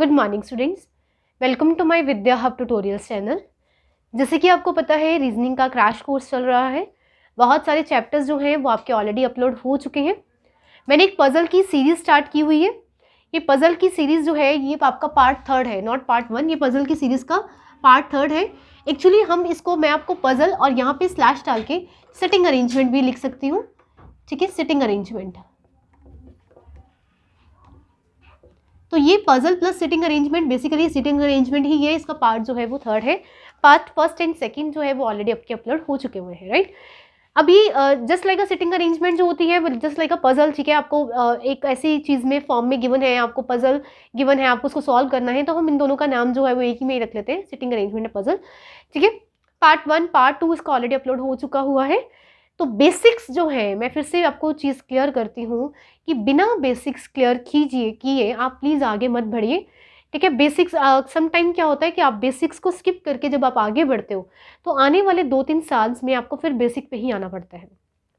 Good morning students, welcome to my Vidya hub tutorials channel. जैसे कि आपको पता है रीजनिंग का क्रैश कोर्स चल रहा है। बहुत सारे चैप्टर्स जो हैं वो आपके ऑलरेडी अपलोड हो चुके हैं। मैंने एक पज़ल की सीरीज़ स्टार्ट की हुई है। ये पज़ल की सीरीज़ जो है ये आपका पार्ट 3 है, नॉट पार्ट 1। ये पज़ल की सीरीज़ का पार्ट 3 है। एक्चुअली हम इसको, मैं आपको पज़ल और यहाँ पे स्लैश डाल के सिटिंग अरेंजमेंट भी लिख सकती हूँ। ठीक है, सिटिंग अरेंजमेंट। तो ये puzzle plus sitting arrangement, basically sitting arrangement ही है। इसका पार्ट जो है वो 3 है। पार्ट 1 एंड 2 जो है वो ऑलरेडी आपके अपलोड हो चुके हुए हैं, राइट। अभी just like a sitting arrangement जो होती है वो जस्ट लाइक अ पजल, ठीक है। आपको एक ऐसी चीज़ में फॉर्म में गिवन है, आपको पजल गिवन है, आपको उसको सॉल्व करना है, तो हम इन दोनों का नाम जो है वो एक ही में ही रख लेते हैं, सिटिंग अरेंजमेंट पजल। ठीक है, पार्ट 1 पार्ट 2 इसका ऑलरेडी अपलोड हो चुका हुआ है। तो बेसिक्स जो है, मैं फिर से आपको चीज़ क्लियर करती हूँ कि बिना बेसिक्स क्लियर किए आप प्लीज़ आगे मत बढ़िए। ठीक है, बेसिक्स सम टाइम क्या होता है कि आप बेसिक्स को स्किप करके जब आप आगे बढ़ते हो तो आने वाले 2-3 साल में आपको फिर बेसिक पे ही आना पड़ता है।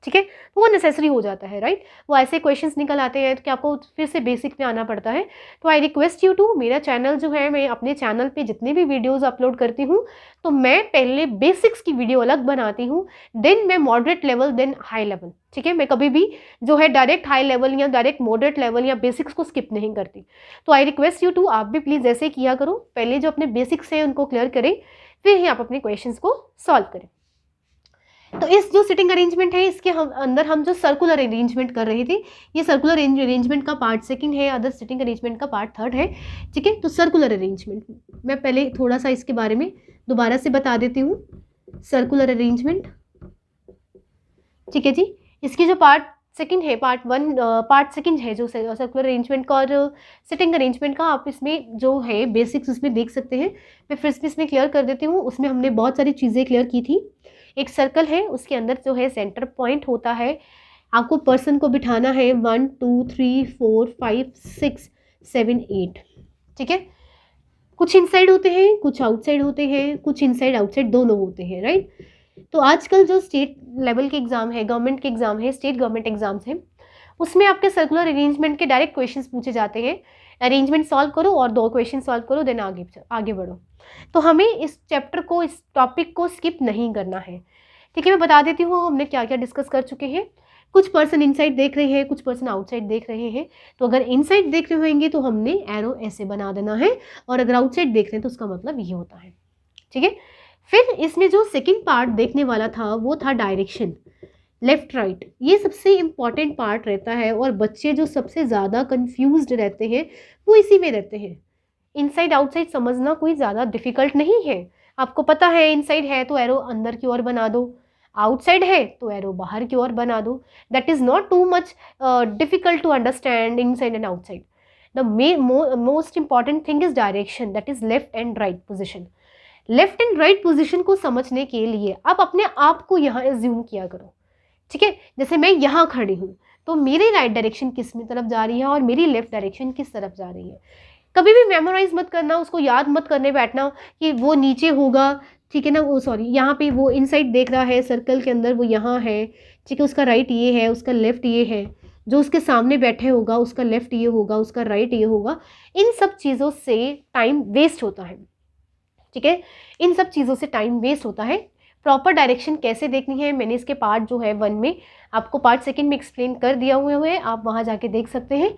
ठीक है, तो वो नेसेसरी हो जाता है, राइट। वो ऐसे क्वेश्चंस निकल आते हैं कि आपको फिर से बेसिक में आना पड़ता है। तो आई रिक्वेस्ट यू टू, मेरा चैनल जो है, मैं अपने चैनल पे जितने भी वीडियोस अपलोड करती हूँ तो मैं पहले बेसिक्स की वीडियो अलग बनाती हूँ, देन मैं moderate level, then high level. ठीक है, मैं कभी भी जो है डायरेक्ट हाई लेवल या डायरेक्ट मॉडरेट लेवल या बेसिक्स को स्किप नहीं करती। तो आई रिक्वेस्ट यू टू, आप भी प्लीज़ ऐसे किया करो। पहले जो अपने बेसिक्स हैं उनको क्लियर करें, फिर ही आप अपने क्वेश्चन को सॉल्व करें। तो इस जो सिटिंग अरेंजमेंट है इसके अंदर हम जो सर्कुलर अरेंजमेंट कर रहे थे, ये सर्कुलर अरेंजमेंट का पार्ट 2 है, अदर सिटिंग अरेंजमेंट का पार्ट 3 है। ठीक है, तो सर्कुलर अरेंजमेंट मैं पहले थोड़ा सा इसके बारे में दोबारा से बता देती हूँ। सर्कुलर अरेंजमेंट, ठीक है जी। इसकी जो पार्ट 2 है, पार्ट 2 है जो सर्कुलर अरेंजमेंट का और सिटिंग अरेंजमेंट का, आप इसमें जो है बेसिक्स उसमें देख सकते हैं। मैं फिर से इसमें क्लियर कर देती हूँ। उसमें हमने बहुत सारी चीज़ें क्लियर की थी। एक सर्कल है, उसके अंदर जो है सेंटर पॉइंट होता है, आपको पर्सन को बिठाना है 1 2 3 4 5 6 7 8। ठीक है, कुछ इनसाइड होते हैं, कुछ आउटसाइड होते हैं, कुछ इनसाइड आउटसाइड दोनों होते हैं, राइट। तो आजकल जो स्टेट लेवल के एग्जाम है, गवर्नमेंट के एग्जाम है, स्टेट गवर्नमेंट एग्जाम्स हैं, उसमें आपके सर्कुलर अरेंजमेंट के डायरेक्ट क्वेश्चंस पूछे जाते हैं। अरेंजमेंट सॉल्व करो और 2 क्वेश्चन सॉल्व करो, देन आगे बढ़ो। तो हमें इस चैप्टर को, इस टॉपिक को स्किप नहीं करना है। ठीक है, मैं बता देती हूँ हमने क्या क्या डिस्कस कर चुके हैं। कुछ पर्सन इनसाइड देख रहे हैं, कुछ पर्सन आउटसाइड देख रहे हैं। तो अगर इनसाइड देख रहे होंगे तो हमने एरो ऐसे बना देना है, और अगर आउटसाइड देख रहे हैं तो उसका मतलब ये होता है। ठीक है, फिर इसमें जो सेकंड पार्ट देखने वाला था वो था डायरेक्शन, लेफ्ट राइट। ये सबसे इम्पॉर्टेंट पार्ट रहता है और बच्चे जो सबसे ज़्यादा कंफ्यूज्ड रहते हैं वो इसी में रहते हैं। इनसाइड आउटसाइड समझना कोई ज़्यादा डिफिकल्ट नहीं है। आपको पता है इनसाइड है तो एरो अंदर की ओर बना दो, आउटसाइड है तो एरो बाहर की ओर बना दो। That is not too much difficult to understand inside and outside. The most important thing is direction, that is left and right position. Left and right position को समझने के लिए आप अपने आप को यहाँ एज्यूम किया करो। ठीक है, जैसे मैं यहाँ खड़ी हूँ तो मेरी राइट डायरेक्शन किस में तरफ जा रही है और मेरी लेफ्ट डायरेक्शन किस तरफ जा रही है। कभी भी मेमोराइज मत करना, उसको याद मत करने बैठना कि वो नीचे होगा, ठीक है ना, वो सॉरी यहाँ पे वो इनसाइड देख रहा है सर्कल के अंदर, वो यहाँ है, ठीक है, उसका राइट ये है, उसका लेफ्ट ये है, जो उसके सामने बैठे होगा उसका लेफ्ट ये होगा, उसका राइट ये होगा। इन सब चीज़ों से टाइम वेस्ट होता है। ठीक है, इन सब चीज़ों से टाइम वेस्ट होता है। प्रॉपर डायरेक्शन कैसे देखनी है मैंने इसके पार्ट जो है 1 में आपको पार्ट 2 में एक्सप्लेन कर दिया हुए है, आप वहाँ जाके देख सकते हैं।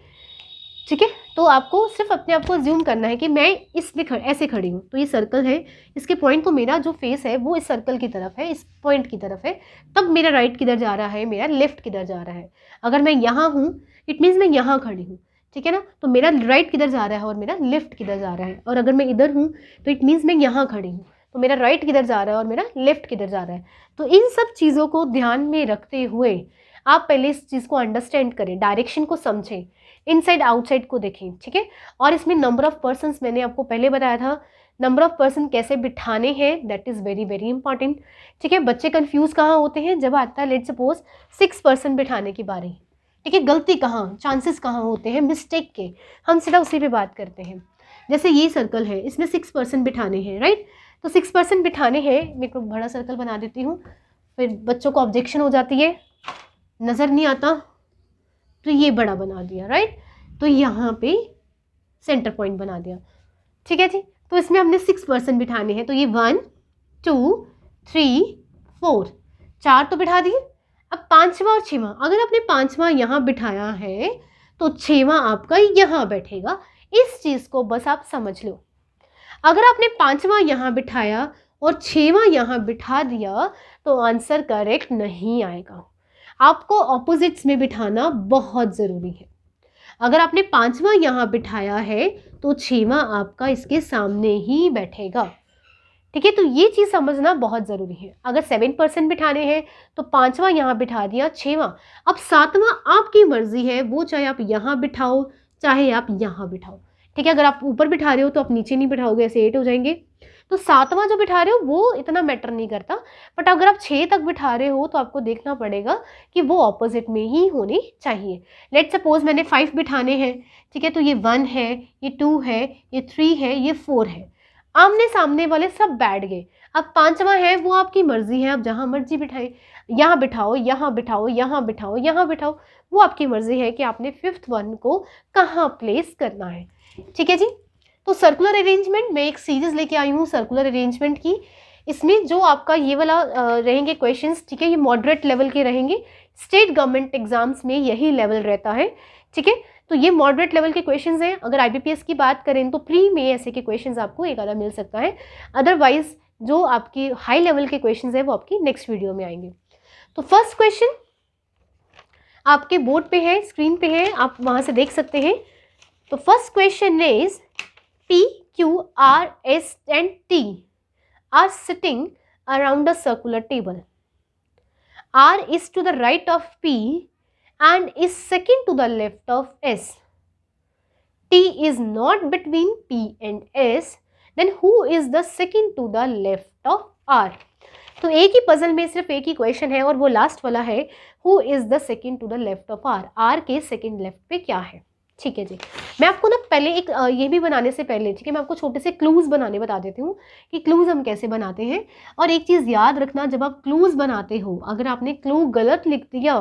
ठीक है, तो आपको सिर्फ अपने आप को ज्यूम करना है कि मैं इसमें ऐसे खड़ी हूँ, तो ये सर्कल है, इसके पॉइंट को, मेरा जो फेस है वो इस सर्कल की तरफ है, इस पॉइंट की तरफ है, तब मेरा राइट किधर जा रहा है, मेरा लेफ्ट किधर जा रहा है। अगर मैं यहाँ हूँ इट मीन्स मैं यहाँ खड़ी हूँ, ठीक है ना, तो मेरा राइट किधर जा रहा है और मेरा लेफ्ट किधर जा रहा है। और अगर मैं इधर हूँ तो इट मीन्स मैं यहाँ खड़ी हूँ, तो मेरा राइट किधर जा रहा है और मेरा लेफ्ट किधर जा रहा है। तो इन सब चीज़ों को ध्यान में रखते हुए आप पहले इस चीज़ को अंडरस्टैंड करें, डायरेक्शन को समझें, इनसाइड आउटसाइड को देखें। ठीक है, और इसमें नंबर ऑफ पर्सन्स मैंने आपको पहले बताया था, नंबर ऑफ पर्सन कैसे बिठाने हैं, that is very very important. ठीक है, बच्चे कंफ्यूज कहाँ होते हैं जब आता है लेट सपोज 6 पर्सन बिठाने की बारी। ठीक है, गलती कहाँ, चांसेस कहाँ होते हैं मिस्टेक के, हम सीधा उसी पे बात करते हैं। जैसे ये सर्कल है, इसमें 6 पर्सन बिठाने हैं, राइट। तो 6 पर्सन बिठाने हैं, मैं को बड़ा सर्कल बना देती हूँ, फिर बच्चों को ऑब्जेक्शन हो जाती है, नज़र नहीं आता, तो ये बड़ा बना दिया, राइट। तो यहाँ पे सेंटर पॉइंट बना दिया, ठीक है जी। तो इसमें हमने 6% बिठाने हैं, तो ये 1 2 3 4, 4 तो बिठा दिए। अब 5वां और 6वां, अगर आपने 5वां यहाँ बिठाया है तो 6वां आपका यहाँ बैठेगा। इस चीज़ को बस आप समझ लो। अगर आपने 5वां यहाँ बिठाया और 6वां यहाँ बिठा दिया तो आंसर करेक्ट नहीं आएगा। आपको ऑपोजिट्स में बिठाना बहुत ज़रूरी है। अगर आपने 5वां यहाँ बिठाया है तो 6वां आपका इसके सामने ही बैठेगा। ठीक है, तो ये चीज़ समझना बहुत ज़रूरी है। अगर 7% बिठाने हैं तो 5वां यहाँ बिठा दिया, 6वां। अब 7वां आपकी मर्जी है, वो चाहे आप यहाँ बिठाओ चाहे आप यहाँ बिठाओ। ठीक है, अगर आप ऊपर बिठा रहे हो तो आप नीचे नहीं बिठाओगे, ऐसे 8 हो जाएंगे। तो 7वां जो बिठा रहे हो वो इतना मैटर नहीं करता, बट अगर आप 6 तक बिठा रहे हो तो आपको देखना पड़ेगा कि वो ऑपोजिट में ही होनी चाहिए। लेट सपोज मैंने 5 बिठाने हैं, ठीक है, तो ये 1 है, ये 2 है, ये 3 है, ये 4 है। आमने सामने वाले सब बैठ गए। अब 5वां है, वो आपकी मर्जी है, आप जहाँ मर्जी बिठाए, यहाँ बिठाओ, यहाँ बिठाओ, यहाँ बिठाओ, यहाँ बिठाओ, वो आपकी मर्जी है कि आपने 5th वन को कहाँ प्लेस करना है। ठीक है जी। तो सर्कुलर अरेंजमेंट, मैं एक सीरीज लेके आई हूँ सर्कुलर अरेंजमेंट की। इसमें जो आपका ये वाला रहेंगे क्वेश्चंस, ठीक है, ये मॉडरेट लेवल के रहेंगे। स्टेट गवर्नमेंट एग्जाम्स में यही लेवल रहता है। ठीक है, तो ये मॉडरेट लेवल के क्वेश्चंस हैं। अगर IBPS की बात करें तो प्री में ऐसे के क्वेश्चंस आपको एक आधा मिल सकता है, अदरवाइज जो आपकी हाई लेवल के क्वेश्चंस है वो आपकी नेक्स्ट वीडियो में आएंगे। तो फर्स्ट क्वेश्चन आपके बोर्ड पे है, स्क्रीन पे है, आप वहां से देख सकते हैं। तो first question is P, Q, R, S and T are sitting around a circular table. R is to the right of P and is second to the left of S. T is not between P and S. Then who is the second to the left of R? तो एक ही puzzle में सिर्फ एक ही question है और वो last वाला है, who is the second to the left of R? R के सेकेंड लेफ्ट पे क्या है? ठीक है जी। मैं आपको ना पहले एक ये भी बनाने से पहले, ठीक है, मैं आपको छोटे से क्लूज बनाने बता देती हूँ कि क्लूज हम कैसे बनाते हैं। और एक चीज़ याद रखना, जब आप क्लूज बनाते हो, अगर आपने क्लू गलत लिख दिया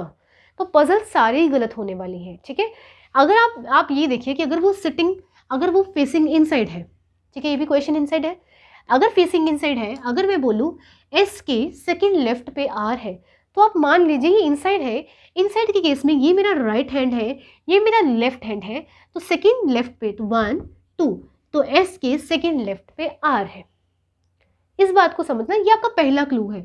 तो पजल सारी ही गलत होने वाली है। ठीक है, अगर आप ये देखिए कि अगर वो सिटिंग, अगर वो फेसिंग इनसाइड है, ठीक है, ये भी क्वेश्चन इनसाइड है, अगर फेसिंग इनसाइड है, अगर मैं बोलूँ एस के सेकेंड लेफ्ट पे आर है, तो आप मान लीजिए ये इनसाइड है। इनसाइड के केस में ये मेरा राइट हैंड है, ये मेरा लेफ्ट हैंड है, तो सेकेंड लेफ्ट पे तो 1 2, तो एस के सेकेंड लेफ्ट पे आर है। इस बात को समझना, ये आपका पहला क्लू है।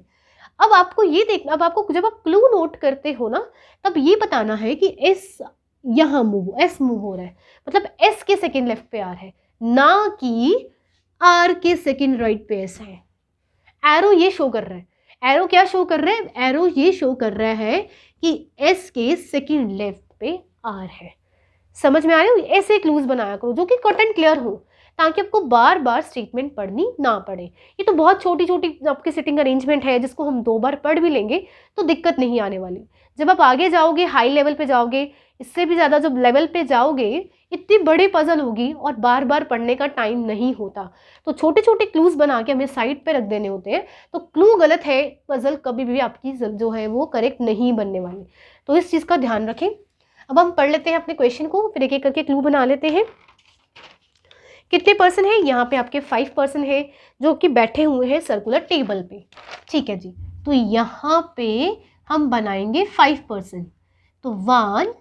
अब आपको ये देखना, अब आपको जब आप क्लू नोट करते हो ना, तब ये बताना है कि एस यहाँ मूव, एस मूव हो रहा है, मतलब एस के सेकेंड लेफ्ट पे आर है, ना कि आर के सेकेंड राइट पे एस है। एरो ये शो कर रहा है, एरो क्या शो कर रहा है, एरो ये शो कर रहा है कि एस के सेकेंड लेफ्ट पे आर है। समझ में आ रहे हो? ऐसे क्लूज बनाया करो जो कि कट एंड क्लियर हो, ताकि आपको बार बार स्टेटमेंट पढ़नी ना पड़े। ये तो बहुत छोटी छोटी आपकी सिटिंग अरेंजमेंट है जिसको हम 2 बार पढ़ भी लेंगे तो दिक्कत नहीं आने वाली। जब आप आगे जाओगे, हाई लेवल पे जाओगे, इससे भी ज़्यादा जब लेवल पे जाओगे, इतनी बड़ी पजल होगी और बार बार पढ़ने का टाइम नहीं होता। तो छोटे छोटे क्लूज बना के हमें साइड पे रख देने होते हैं। तो क्लू गलत है, पजल कभी भी आपकी जो है वो करेक्ट नहीं बनने वाली। तो इस चीज़ का ध्यान रखें। अब हम पढ़ लेते हैं अपने क्वेश्चन को, फिर एक एक करके क्लू बना लेते हैं। कितने पर्सन है यहाँ पे? आपके 5 पर्सन है जो कि बैठे हुए हैं सर्कुलर टेबल पे। ठीक है जी, तो यहाँ पे हम बनाएंगे 5 पर्सन। तो 1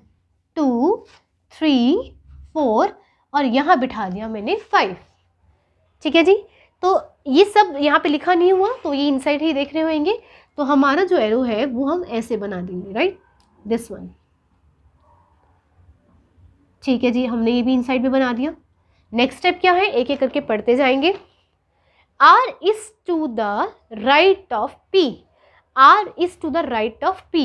2 3 4 और यहाँ बिठा दिया मैंने 5। ठीक है जी, तो ये सब यहाँ पे लिखा नहीं हुआ, तो ये इनसाइड ही देख रहे होंगे। तो हमारा जो एरो है वो हम ऐसे बना देंगे, राइट, दिस वन। ठीक है जी, हमने ये भी इनसाइड में बना दिया। नेक्स्ट स्टेप क्या है, एक एक करके पढ़ते जाएंगे। R is to the right of P, R is to the right of P,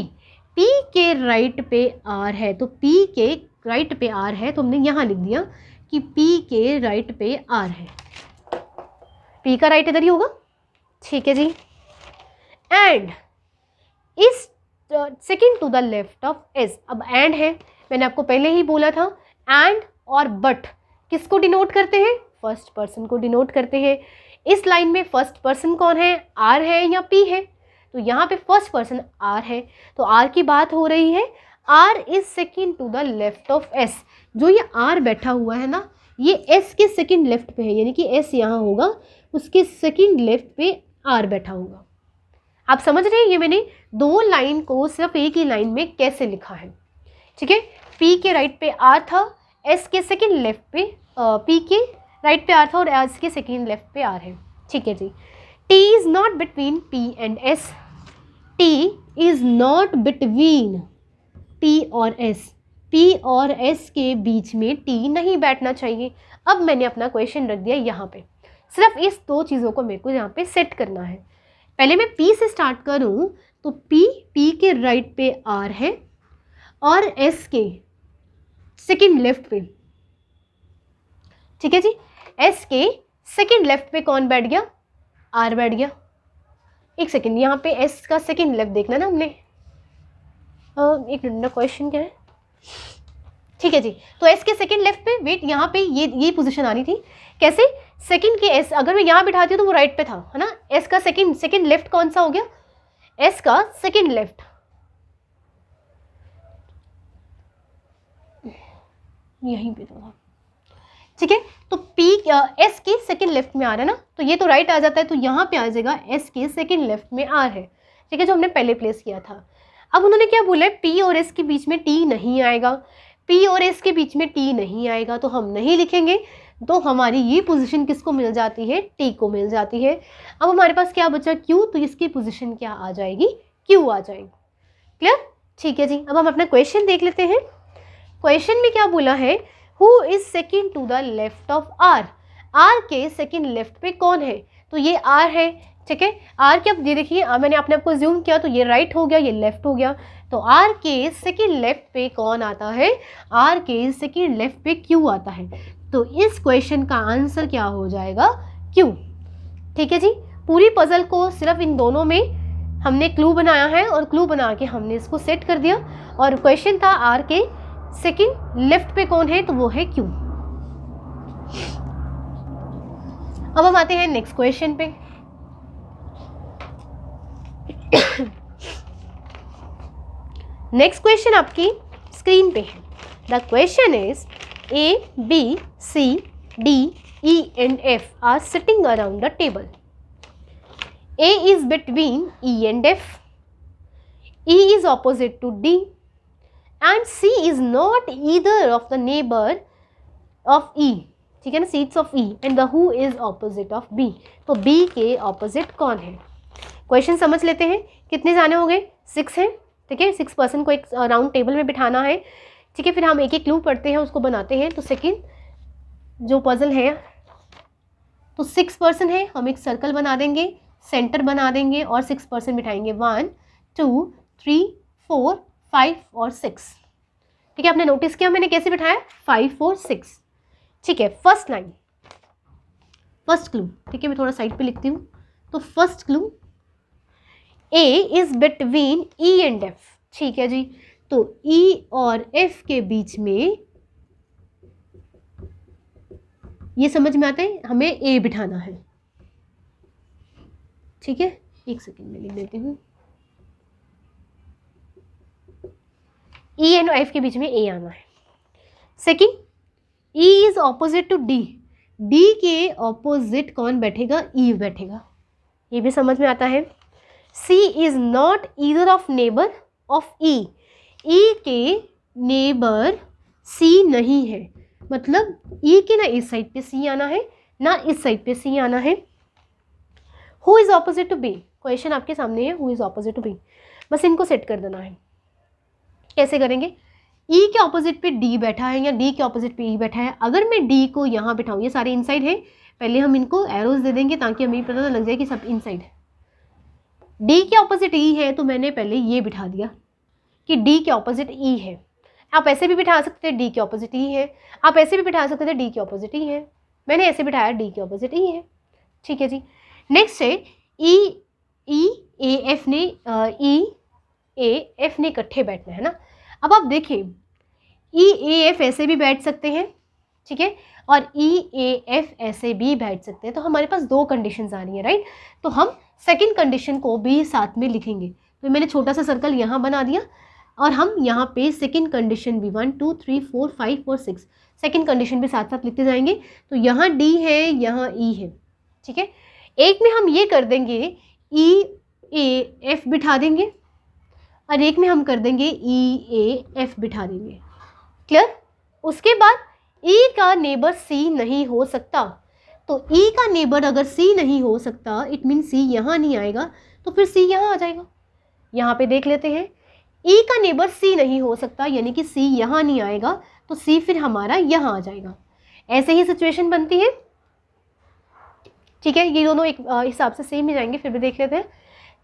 P के राइट पे R है, तो P के राइट पे R है, तो हमने यहाँ लिख दिया कि P के राइट पे R है। P का राइट इधर ही होगा। ठीक है जी, एंड इस second to the left of S। अब एंड है, मैंने आपको पहले ही बोला था, एंड और बट किसको डिनोट करते हैं? फर्स्ट पर्सन को डिनोट करते हैं। इस लाइन में फर्स्ट पर्सन कौन है? आर है या पी है? तो यहाँ पे फर्स्ट पर्सन आर है, तो आर की बात हो रही है। R is second to the left of S. जो ये आर बैठा हुआ है ना, ये एस के सेकंड लेफ्ट पे है, यानी कि एस यहाँ होगा, उसके सेकंड लेफ्ट पे आर बैठा होगा। आप समझ रहे हैं, ये मैंने दो लाइन को सिर्फ एक ही लाइन में कैसे लिखा है। ठीक है, पी के राइट पे आर था, एस के सेकंड लेफ्ट पे पी के राइट पे आर था और एस के सेकंड लेफ्ट पे आर है। ठीक है जी। T is not between P and S, T is not between P और एस, पी और एस के बीच में टी नहीं बैठना चाहिए। अब मैंने अपना क्वेश्चन रख दिया यहाँ पे, सिर्फ इस दो चीज़ों को मेरे को यहाँ पे सेट करना है। पहले मैं पी से स्टार्ट करूँ तो पी के राइट पे आर है और एस के सेकंड लेफ्ट पे, ठीक है जी, एस के सेकंड लेफ्ट पे कौन बैठ गया, आर बैठ गया। एक सेकंड, यहाँ पे एस का सेकंड लेफ्ट देखना ना हमने, एक मिनट, क्वेश्चन क्या है, ठीक है जी। तो एस के सेकंड लेफ्ट पे, वेट, यहाँ पे ये पोजीशन आनी थी। कैसे, सेकंड के एस अगर मैं यहाँ बिठाती हूँ तो वो राइट पे था, है ना। एस का सेकंड लेफ्ट कौन सा हो गया, एस का सेकंड लेफ्ट, यहीं पे था, ठीक है। तो पी एस के सेकंड लेफ्ट में आ रहा है ना, तो ये तो राइट आ जाता है, तो यहाँ पे आ जाएगा एस के सेकंड लेफ्ट में आर है, ठीक है, जो हमने पहले प्लेस किया था। अब उन्होंने क्या बोला है, पी और एस के बीच में टी नहीं आएगा, पी और एस के बीच में टी नहीं आएगा, तो हम नहीं लिखेंगे। तो हमारी ये पोजीशन किसको मिल जाती है, टी को मिल जाती है। अब हमारे पास क्या बचा, क्यू, तो इसकी पोजीशन क्या आ जाएगी, क्यू आ जाएगी। क्लियर, ठीक है जी। अब हम अपना क्वेश्चन देख लेते हैं। क्वेश्चन में क्या बोला है, who is second to the left of R, R के सेकेंड लेफ्ट पे कौन है, तो ये आर है, ठीक है। आर के, अब ये देखिए, मैंने अपने आप को ज्यूम किया तो ये राइट हो गया, ये लेफ्ट हो गया, तो आर के सेकेंड लेफ्ट पे कौन आता है, आर के सेकेंड लेफ्ट पे क्यू आता है। तो इस क्वेश्चन का आंसर क्या हो जाएगा, क्यू। ठीक है जी, पूरी पजल को सिर्फ इन दोनों में हमने क्लू बनाया है और क्लू बना के हमने इसको सेट कर दिया, और क्वेश्चन था आर के सेकंड लेफ्ट पे कौन है, तो वो है क्यू। अब हम आते हैं नेक्स्ट क्वेश्चन पे। नेक्स्ट क्वेश्चन आपकी स्क्रीन पे है। The question is A, B, C, D, E and F are sitting around the table. A is between E and F, E is opposite to D, and C is not either of the neighbor of E, ठीक है ना, seats of E, and the who is opposite of B. तो B के opposite कौन है। Question समझ लेते हैं। कितने जाने हो गए, 6 हैं, ठीक है। 6 पर्सन को एक राउंड टेबल में बिठाना है, ठीक है। फिर हम एक एक क्लू पढ़ते हैं, उसको बनाते हैं। तो सेकंड जो पजल है, तो 6 पर्सन है, हम एक सर्कल बना देंगे, सेंटर बना देंगे और 6 पर्सन बिठाएंगे, 1 2 3 4 5 और 6, ठीक है। आपने नोटिस किया मैंने कैसे बिठाया, 5 4 6, ठीक है। फर्स्ट लाइन, फर्स्ट क्लू, ठीक है, मैं थोड़ा साइड पे लिखती हूँ। तो first clue, A is between E and F, ठीक है जी। तो E और F के बीच में, ये समझ में आता है, हमें A बिठाना है, ठीक है। एक सेकेंड में लिख देती हूँ, E एंड F के बीच में A आना है। Second, E is opposite to D, D के ऑपोजिट कौन बैठेगा, E बैठेगा, ये भी समझ में आता है। C is not either of neighbour of E, E के नेबर C नहीं है, मतलब E के ना इस साइड पे C आना है ना इस साइड पे C आना है। Who is opposite to B, question आपके सामने है, Who is opposite to B, बस इनको सेट कर देना है। कैसे करेंगे, E के ऑपोजिट पे D बैठा है या D के ऑपोजिट पे E बैठा है। अगर मैं D को यहाँ बिठाऊँ, ये सारे इनसाइड है, पहले हम इनको एरोज दे देंगे ताकि हमें पता लग जाए कि सब इनसाइड है। D के ऑपोजिट E है, तो मैंने पहले ये बिठा दिया कि D के ऑपोजिट E है। आप ऐसे भी बिठा सकते हैं, D के ऑपोजिट E है, आप ऐसे भी बिठा सकते थे, D के ऑपोजिट E है, मैंने ऐसे बिठाया, D के ऑपोजिट E है, ठीक है जी। नेक्स्ट है E A F ने E A F ने इकट्ठे बैठना है ना। अब आप देखिए, E A F ऐसे भी बैठ सकते हैं, ठीक है, और E A F ऐसे भी बैठ सकते हैं। तो हमारे पास दो कंडीशंस आ रही है, राइट। तो हम सेकंड कंडीशन को भी साथ में लिखेंगे। तो मैंने छोटा सा सर्कल यहाँ बना दिया, और हम यहाँ पे सेकेंड कंडीशन भी 1 2 3 4 5 और 6 सेकेंड कंडीशन भी साथ साथ लिखते जाएंगे। तो यहाँ डी है, यहाँ ई है, ठीक है। एक में हम ये कर देंगे ई ए एफ बिठा देंगे और एक में हम कर देंगे ई ए एफ बिठा देंगे। क्लियर? उसके बाद ई का नेबर सी नहीं हो सकता, तो ई का नेबर अगर सी नहीं हो सकता इट मीन सी यहाँ नहीं आएगा, तो फिर सी यहाँ आ जाएगा। यहाँ पे देख लेते हैं, ई का नेबर सी नहीं हो सकता यानी कि सी यहाँ नहीं आएगा, तो सी फिर हमारा यहाँ आ जाएगा। ऐसे ही सिचुएशन बनती है, ठीक है। ये दोनों एक हिसाब से सेम ही जाएंगे, फिर भी देख लेते हैं,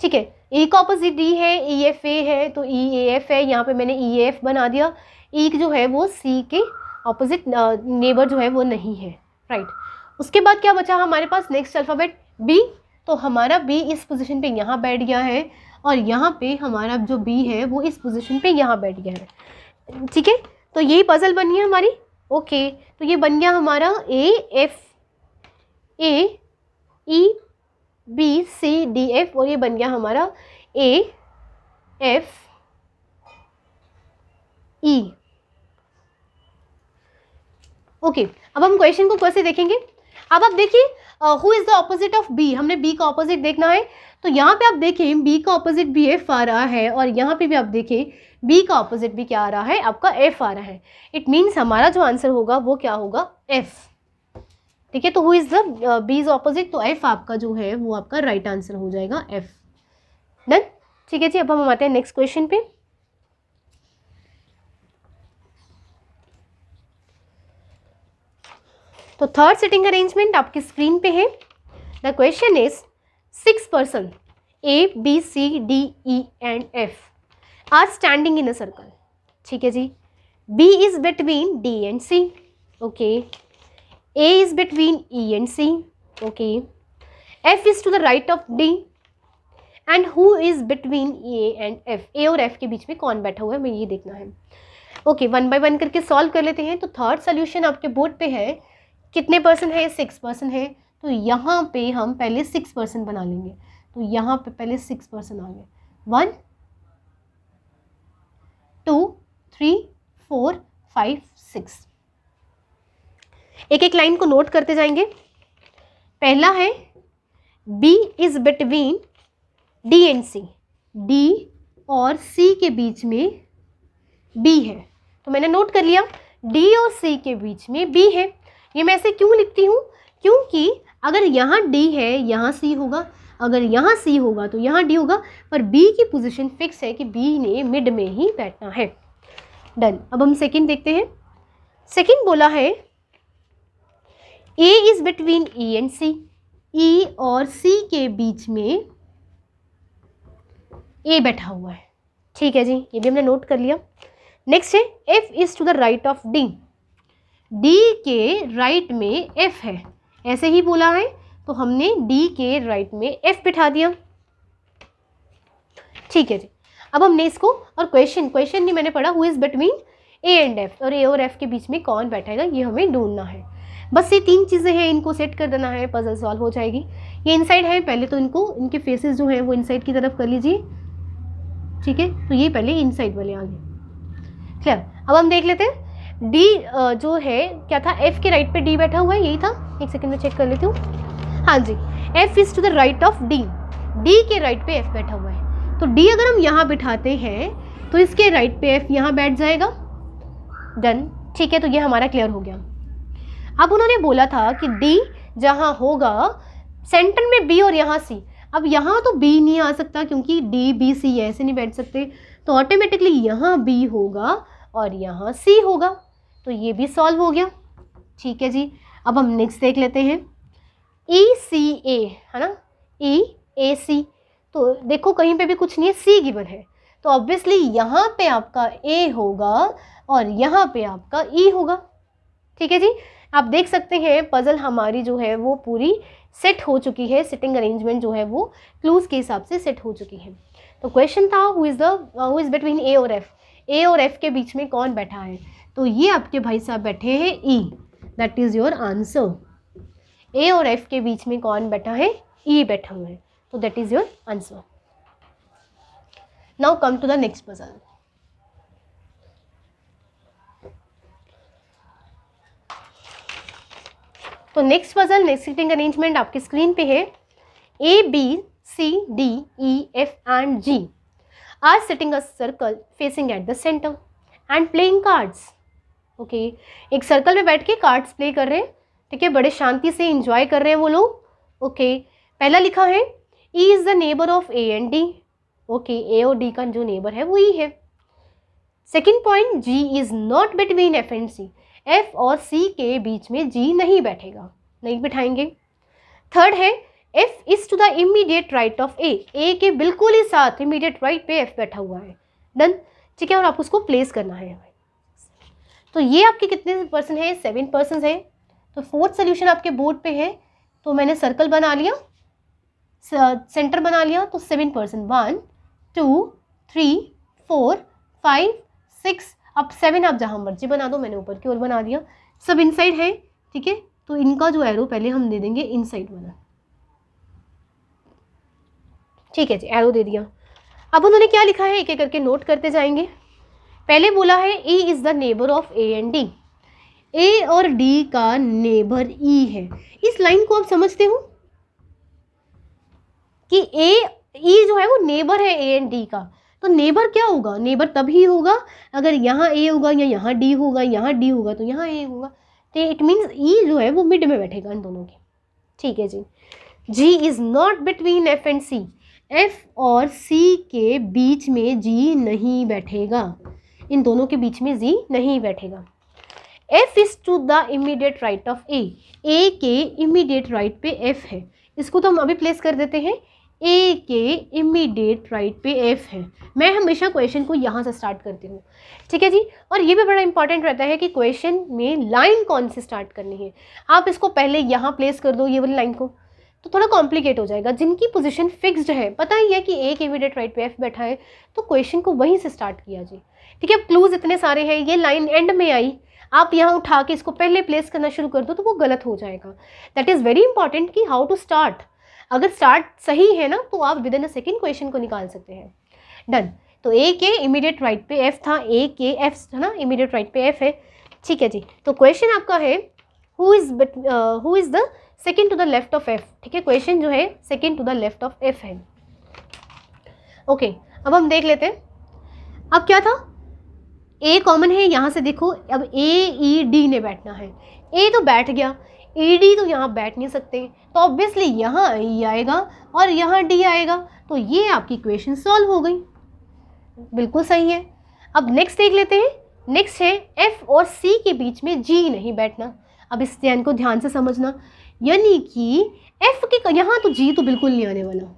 ठीक है। ई का ऑपोजिट डी है, ई एफ ए है, तो ई ए एफ है, यहाँ पे मैंने ई एफ बना दिया। ई जो है वो सी के ऑपोजिट नेबर जो है वो नहीं है, राइट। उसके बाद क्या बचा हमारे पास नेक्स्ट अल्फ़ाबेट बी, तो हमारा बी इस पोजीशन पे यहाँ बैठ गया है और यहाँ पे हमारा जो बी है वो इस पोजीशन पे यहाँ बैठ गया है, ठीक है। तो यही पजल बनी है हमारी, ओके। तो ये बन गया हमारा A F A E B C D F और ये बन गया हमारा ए एफ ई, ओके। अब हम क्वेश्चन को कैसे देखेंगे, अब आप देखिए who is the opposite of B, हमने बी का ऑपोजिट देखना है। तो यहाँ पे आप देखें बी का ऑपोजिट बी एफ आ रहा है और यहाँ पे भी आप देखें बी का ऑपोजिट भी क्या आ रहा है, आपका एफ आ रहा है। इट मीन्स हमारा जो आंसर होगा वो क्या होगा, एफ, ठीक है। तो who is the B is opposite, तो एफ आपका जो है वो आपका राइट आंसर हो जाएगा, एफ। डन, ठीक है जी। अब हम आते हैं नेक्स्ट क्वेश्चन पे। तो थर्ड सिटिंग अरेंजमेंट आपकी स्क्रीन पे है। The question is 6 person A B C D E and F are standing in a circle, ठीक है जी। B is between D and C, okay. A is between E and C, okay. F is to the right of D and who is between A and F, A और F के बीच में कौन बैठा हुआ है, हमें ये देखना है, ओके। 1 बाय 1 करके सॉल्व कर लेते हैं। तो थर्ड सोल्यूशन आपके बोर्ड पे है, कितने पर्सन है, 6 पर्सन है। तो यहाँ पे हम पहले 6 पर्सन बना लेंगे, तो यहाँ पे पहले 6 पर्सन आ गए, 1 2 3 4 5 6। एक एक लाइन को नोट करते जाएंगे। पहला है B is between D and C, D और C के बीच में B है, तो मैंने नोट कर लिया D और C के बीच में B है। ये मैं ऐसे क्यों लिखती हूँ, क्योंकि अगर यहाँ D है यहाँ C होगा, अगर यहाँ C होगा तो यहाँ D होगा, पर B की पोजीशन फिक्स है कि B ने मिड में ही बैठना है। डन। अब हम सेकंड देखते हैं। सेकंड बोला है A is between E and C, E और C के बीच में A बैठा हुआ है, ठीक है जी, ये भी हमने नोट कर लिया। नेक्स्ट है F is to the right of D, D के राइट में F है, ऐसे ही बोला है तो हमने D के राइट में F बिठा दिया, ठीक है जी। अब हमने इसको और क्वेश्चन नहीं मैंने पढ़ा, who is between A and F, और A और F के बीच में कौन बैठेगा ये हमें ढूंढना है। बस ये 3 चीज़ें हैं, इनको सेट कर देना है, पजल सॉल्व हो जाएगी। ये इनसाइड है, पहले तो इनके फेसेस जो हैं वो इनसाइड की तरफ कर लीजिए, ठीक है। तो ये पहले इनसाइड वाले आ गए, क्लियर। अब हम देख लेते हैं D जो है क्या था, F के राइट पे D बैठा हुआ है, यही था। एक सेकंड में चेक कर लेती हूँ, हाँ जी, F is to the right of D, D के राइट पे F बैठा हुआ है। तो D अगर हम यहाँ बिठाते हैं तो इसके राइट पे F यहाँ बैठ जाएगा। डन, ठीक है। तो ये हमारा क्लियर हो गया। अब उन्होंने बोला था कि D जहाँ होगा सेंटर में B और यहाँ C, अब यहाँ तो B नहीं आ सकता क्योंकि D B C ऐसे नहीं बैठ सकते, तो ऑटोमेटिकली यहाँ B होगा और यहाँ C होगा, तो ये भी सॉल्व हो गया, ठीक है जी। अब हम नेक्स्ट देख लेते हैं E C A, है ना, E A C, तो देखो कहीं पे भी कुछ नहीं है, C गिवन है, तो ऑब्वियसली यहाँ पे आपका A होगा और यहाँ पे आपका E होगा, ठीक है जी। आप देख सकते हैं पजल हमारी जो है वो पूरी सेट हो चुकी है, सिटिंग अरेंजमेंट जो है वो क्लूज के हिसाब से सेट हो चुकी है। तो क्वेश्चन था हु इज बिटवीन A और F, A और F के बीच में कौन बैठा है, तो ये आपके भाई साहब बैठे हैं E, that is your answer. A और F के बीच में कौन बैठा है, E बैठा हुआ है, तो that is your answer. Now come to the next puzzle. तो next puzzle, next seating arrangement आपकी स्क्रीन पे है। A, B, C, D, E, F and G are sitting a circle facing at the center and playing cards. Okay एक circle में बैठ के cards play कर रहे हैं, ठीक है, बड़े शांति से इंजॉय कर रहे हैं वो लोग। ओके पहला लिखा है E is the neighbor of A and D. Okay A और D का जो नेबर है वो E है। Second point, G is not between F and C. F और C के बीच में G नहीं बैठेगा, नहीं बिठाएंगे। थर्ड है F is to the immediate right of A. A के बिल्कुल ही साथ इमीडिएट राइट पे F बैठा हुआ है। डन, ठीक है, और आपको उसको प्लेस करना है। तो ये आपके कितने परसेंट है? 7% है। तो फोर्थ सोल्यूशन आपके बोर्ड पे है, तो मैंने सर्कल बना लिया, सेंटर बना लिया, तो 7%। 1 2 3 4 5 6, अब 7 आप जहाँ मर्जी बना दो, मैंने ऊपर की ओर बना दिया। सब इनसाइड है, ठीक है, तो इनका जो एरो पहले हम दे देंगे इनसाइड वाला, ठीक है जी, एरो दे दिया। अब उन्होंने क्या लिखा है एक एक करके नोट करते जाएंगे। पहले बोला है E is the neighbour of A and D। A और D का नेबर E है। इस लाइन को आप समझते हो कि E जो है वो नेबर है A एंड D का। तो नेबर क्या होगा? नेबर तभी होगा अगर यहाँ A होगा या यहाँ D होगा, यहाँ D होगा तो यहाँ A होगा। तो इट मीन्स E जो है वो मिड में बैठेगा इन दोनों के, ठीक है जी। G is not between F and C। F और C के बीच में G नहीं बैठेगा, इन दोनों के बीच में G नहीं बैठेगा। F is to the immediate right of A। A के इमीडिएट राइट पे F है, इसको तो हम अभी प्लेस कर देते हैं। A के इमीडिएट राइट पे F है। मैं हमेशा क्वेश्चन को यहाँ से स्टार्ट करती हूँ, ठीक है जी। और ये भी बड़ा इंपॉर्टेंट रहता है कि क्वेश्चन में लाइन कौन सी स्टार्ट करनी है। आप इसको पहले यहाँ प्लेस कर दो, ये वाली लाइन को, तो थोड़ा कॉम्प्लिकेट हो जाएगा। जिनकी पोजीशन फिक्स्ड है, पता ही है कि A के इमीडिएट राइट पे F बैठा है, तो क्वेश्चन को वहीं से स्टार्ट किया जी, ठीक है। क्लूज इतने सारे हैं, ये लाइन एंड में आई, आप यहाँ उठा के इसको पहले प्लेस करना शुरू कर दो तो वो गलत हो जाएगा। दैट इज़ वेरी इंपॉर्टेंट कि हाउ टू स्टार्ट। अगर स्टार्ट सही है ना तो आप with in a second question को निकाल सकते हैं। डन, तो A के इमीडिएट राइट पे F था, A के F था ना, इमीडिएट राइट पे F है, ठीक है जी। तो क्वेश्चन आपका है who is the second to the left of F, ठीक है। क्वेश्चन जो है second to the left of F है। ओके अब हम देख लेते हैं। अब क्या था, A कॉमन है, यहाँ से देखो, अब A E D ने बैठना है। A तो बैठ गया, E D तो यहाँ बैठ नहीं सकते, तो ऑब्वियसली यहाँ E आएगा और यहाँ D आएगा, तो ये आपकी इक्वेशन सॉल्व हो गई, बिल्कुल सही है। अब नेक्स्ट देख लेते हैं। नेक्स्ट है F और C के बीच में G नहीं बैठना। अब इस ध्यान को ध्यान से समझना, यानी कि F के यहाँ तो G तो बिल्कुल नहीं आने वाला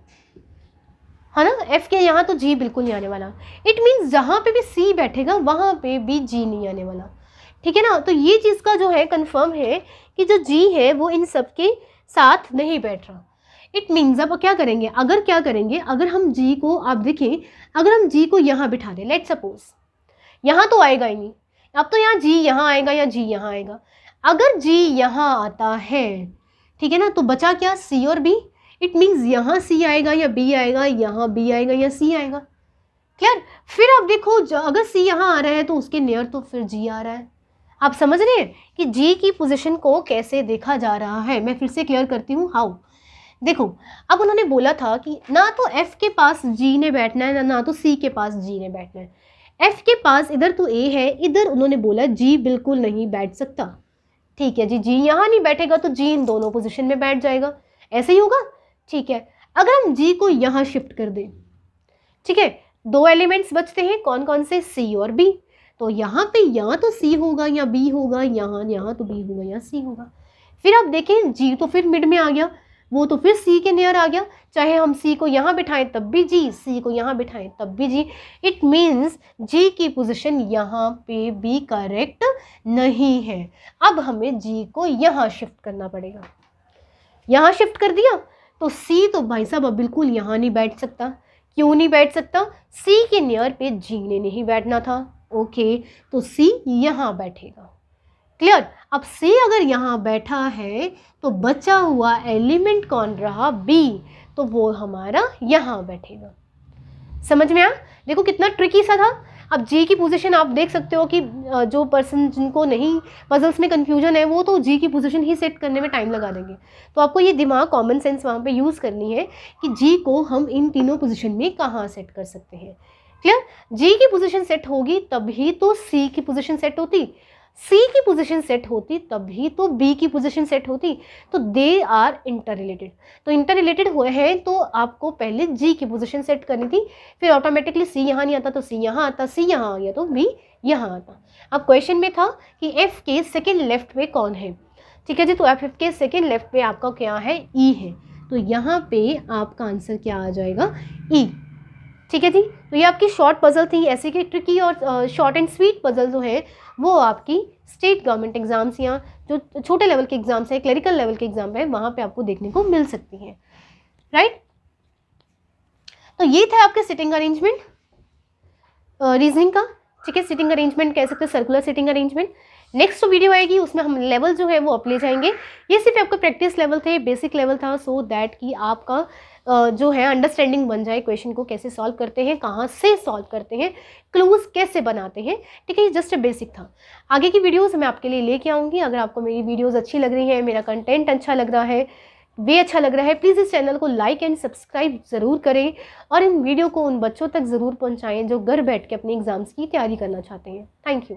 है ना, F के यहाँ तो G बिल्कुल नहीं आने वाला। इट मीन्स जहाँ पे भी C बैठेगा वहाँ पे भी G नहीं आने वाला, ठीक है ना। तो ये चीज़ का जो है कंफर्म है कि जो G है वो इन सब के साथ नहीं बैठ रहा। इट मीन्स अब क्या करेंगे, अगर हम G को, आप देखें, अगर हम G को यहाँ बिठा दें, लेट सपोज, यहाँ तो आएगा ही नहीं, अब तो यहाँ G यहाँ आएगा या G यहाँ आएगा। अगर G यहाँ आता है, ठीक है ना, तो बचा क्या, C और B। इट मीन्स यहाँ C आएगा या B आएगा, यहाँ B आएगा या C आएगा। क्लियर। फिर आप देखो, अगर C यहाँ आ रहा है तो उसके नियर तो फिर G आ रहा है। आप समझ रहे हैं कि G की पोजीशन को कैसे देखा जा रहा है। मैं फिर से क्लियर करती हूँ हाउ। देखो, अब उन्होंने बोला था कि ना तो F के पास G ने बैठना है, ना तो C के पास G ने बैठना है। F के पास इधर तो A है, इधर उन्होंने बोला G बिल्कुल नहीं बैठ सकता, ठीक है जी। G यहाँ नहीं बैठेगा तो G इन दोनों पोजीशन में बैठ जाएगा, ऐसे ही होगा, ठीक है। अगर हम G को यहाँ शिफ्ट कर दें, ठीक है, दो एलिमेंट्स बचते हैं, कौन कौन से, C और B। तो यहाँ पे या तो C होगा या B होगा, यहाँ तो B होगा या C होगा। फिर आप देखें G तो फिर मिड में आ गया, वो तो फिर C के नियर आ गया। चाहे हम C को यहाँ बिठाएं तब भी G, C को यहाँ बिठाएं तब भी G। इट मीन्स G की पोजीशन यहाँ पे भी करेक्ट नहीं है। अब हमें G को यहाँ शिफ्ट करना पड़ेगा। यहाँ शिफ्ट कर दिया तो C तो भाई साहब अब बिल्कुल यहाँ नहीं बैठ सकता। क्यों नहीं बैठ सकता, C के नियर पे G ने नहीं बैठना था। ओके, तो C यहाँ बैठेगा। क्लियर। अब C अगर यहाँ बैठा है तो बचा हुआ एलिमेंट कौन रहा, B, तो वो हमारा यहाँ बैठेगा। समझ में आया। देखो कितना ट्रिकी सा था। अब जी की पोजीशन आप देख सकते हो कि जो पर्सन जिनको नहीं पजल्स में कन्फ्यूजन है वो तो जी की पोजीशन ही सेट करने में टाइम लगा देंगे। तो आपको ये दिमाग कॉमन सेंस वहाँ पे यूज़ करनी है कि जी को हम इन तीनों पोजीशन में कहाँ सेट कर सकते हैं। क्लियर? जी की पोजीशन सेट होगी तभी तो सी की पोजीशन सेट होती, सी की पोजीशन सेट होती तभी तो बी की पोजीशन सेट होती। तो दे आर इंटर रिलेटेड, तो इंटर रिलेटेड हुए हैं तो आपको पहले जी की पोजीशन सेट करनी थी, फिर ऑटोमेटिकली सी यहाँ नहीं आता तो सी यहाँ आता, सी यहाँ आ गया तो बी यहाँ आता। अब क्वेश्चन में था कि एफ के सेकेंड लेफ्ट पे कौन है, ठीक है जी। तो एफ के सेकेंड लेफ्ट पे आपका क्या है, ई है। तो यहाँ पे आपका आंसर क्या आ जाएगा, ई। ठीक है जी। तो ये आपकी शॉर्ट पजल थी। ऐसे कि ट्रिकी और शॉर्ट एंड स्वीट पजल जो है वो आपकी स्टेट गवर्नमेंट एग्जाम्स या जो छोटे लेवल के एग्जाम्स हैं, क्लरिकल लेवल के एग्जाम है, वहाँ पे आपको देखने को मिल सकती हैं, राइट। तो ये था आपके सिटिंग अरेंजमेंट रीजनिंग का, ठीक है। सिटिंग अरेंजमेंट कह सकते हैं, circular sitting arrangement. Next video आएगी उसमें हम लेवल जो है वो अप ले जाएंगे। ये सिर्फ आपका प्रैक्टिस लेवल थे, बेसिक लेवल था, सो दैट कि आपका जो है अंडरस्टैंडिंग बन जाए, क्वेश्चन को कैसे सॉल्व करते हैं, कहाँ से सॉल्व करते हैं, क्लूज कैसे बनाते हैं, ठीक है। ये जस्ट बेसिक था। आगे की वीडियोस मैं आपके लिए लेके आऊँगी। अगर आपको मेरी वीडियोस अच्छी लग रही है, मेरा कंटेंट अच्छा लग रहा है, वे अच्छा लग रहा है, प्लीज़ इस चैनल को लाइक एंड सब्सक्राइब ज़रूर करें और इन वीडियो को उन बच्चों तक ज़रूर पहुंचाएं जो घर बैठ के अपने एग्जाम्स की तैयारी करना चाहते हैं। Thank you.